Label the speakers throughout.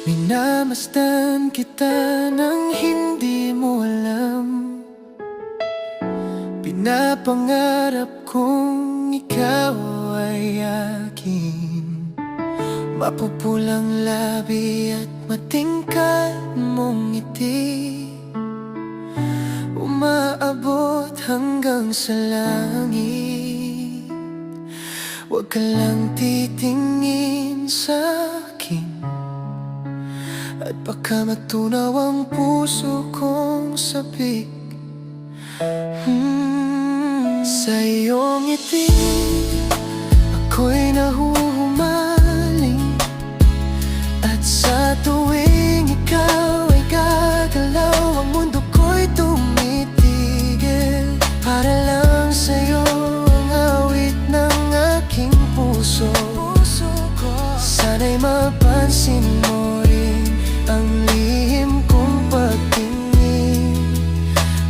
Speaker 1: Minamasdan kita nang hindi mo alam. Pinapangarap kong ikaw ay akin. Mapupulang labi at matingkad mong ngiti, umaabot hanggang sa langit. Huwag ka lang titingin sa akin, at baka matunaw ang puso kong sabik. Sa iyong ngiti, ako'y nahuhumaling. At sa tuwing ikaw ay gagalaw, ang mundo ko'y tumitigil. Para lang sa'yo ang awit ng aking puso. Sana'y mapansin mo rin ang lihim kong pagtingin.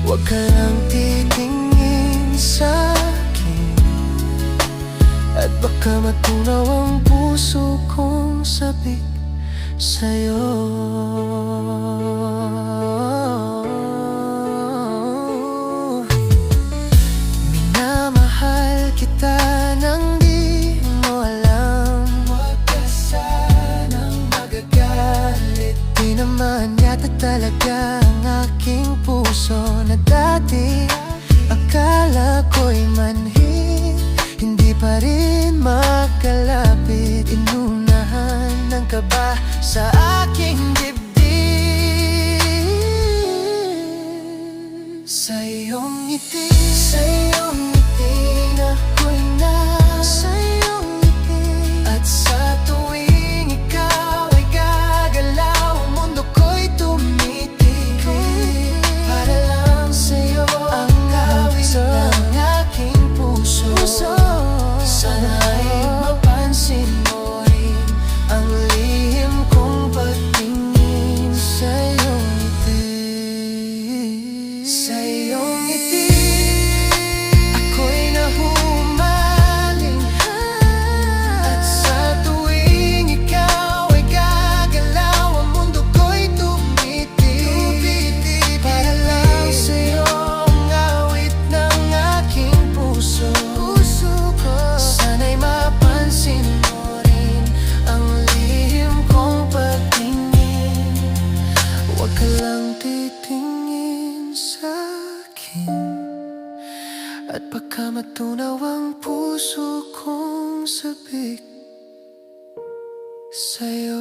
Speaker 1: Huwag ka lang titingin sa akin, at baka matunaw ang puso kong sabik sa'yo. Minamahal kita nang di mo alam. Huwag ka sanang magagalit. Di naman yata talaga ang aking puso na dati akala ko'y manhid, hindi pa rin makalapit. Inunahan ng kaba sa aking dibdib. Sa iyong ngiti, sa iyong ngiti, ako'y nasa iyong ngiti. At sa tuwing ikaw ay gagalaw, ang mundo ko'y tumitigil. Para lang sa'yo ang awit ng aking puso. Sana'y mapansin mo rin ang lihim kong pagtingin sa iyong ngiti. Sa iyong ngiti, ako'y nahumaling. At sa tuwing ikaw ay gagalaw, ang mundo ko'y tumitig. Para lang sa'yo ang awit ng aking puso. Sana'y mapansin mo rin ang lihim kong pagtingin. Huwag ka lang titingin sa akin, at baka matunaw ang puso kong sabik sa'yo.